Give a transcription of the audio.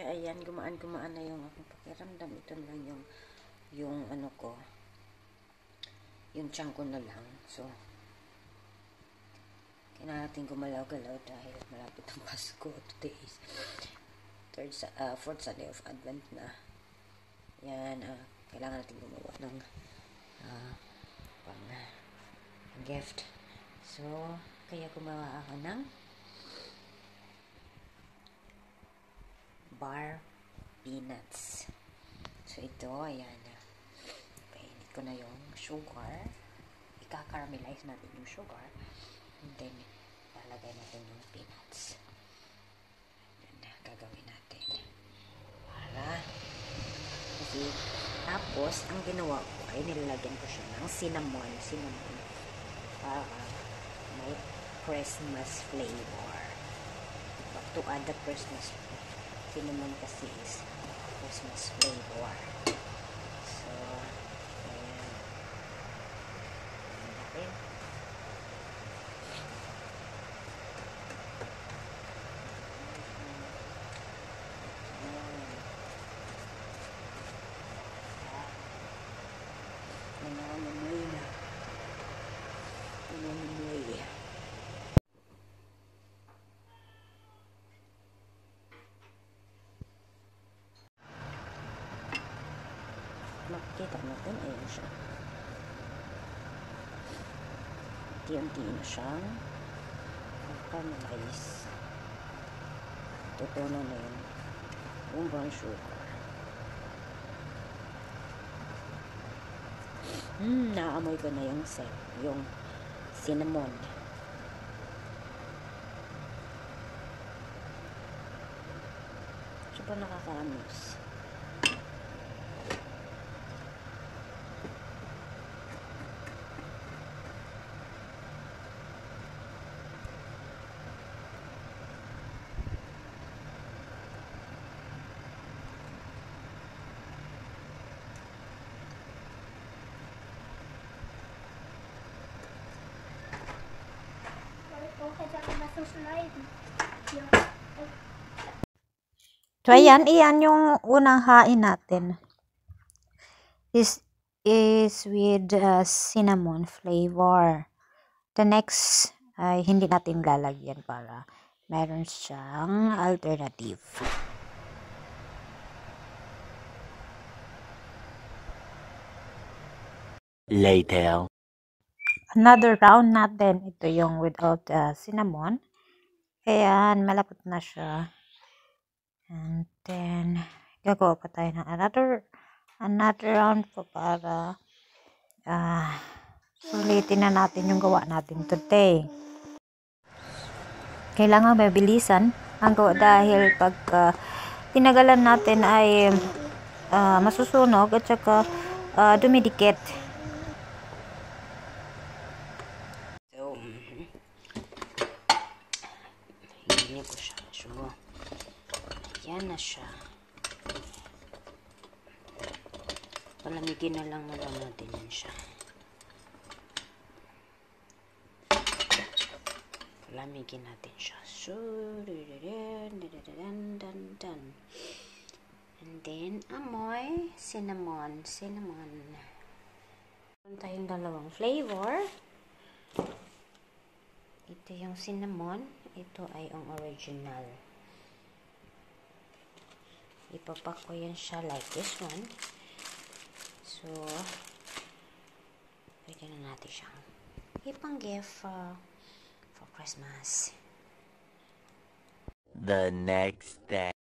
Kaya ayan, gumaan-gumaan na yung aking pakiramdam. Ito na lang yung ano ko, yung tiyan ko na lang. So, kailangan natin gumalaw-galaw dahil malapit ang Pasko. Today is fourth Sunday of Advent na. Yan, kailangan natin gumawa ng pang gift. So, kaya gumawa ako ng bar peanuts. So, ito, ayan. Painit ko na yung sugar. Ika-caramelize natin yung sugar. And then, lalagay natin yung peanuts. Ayan, gagawin natin. Kasi, tapos, ang ginawa ko ay nilalagyan ko siya ng cinnamon. Para may Christmas flavor. To add the Christmas cinnamon kasi is Christmas flavor. So, ayan. Ayan natin. Nangangamoy na. Nangangamoy. Makikita natin, ayan siya. Unti-unti na siyang caramelize. Tutunan na yung brown sugar. Naamoy ko na yung cinnamon. Super nakaka-amos. So, ayan, iyan yung unang hain natin. This is with cinnamon flavor. The next ay hindi natin lalagyan para meron siyang alternative. Later. Another round natin. Ito yung without cinnamon. Ayan, malapot na siya. And then, gagawa pa tayo ng another round pa para sulitin na natin yung gawa natin today. Kailangan mabilisan ang gawa dahil pag tinagalan natin ay masusunog at saka dumidikit. So, hingin ko siya. So, yan na siya. Palamigin na lang natin yan siya. Palamigin natin siya. So, and then, amoy cinnamon. Meron tayong dalawang flavor. Ito yung cinnamon. Ito ay ang original. Ipapak ko yan siya like this one. So, pwede na natin siyang ipang-gift for Christmas. The next day.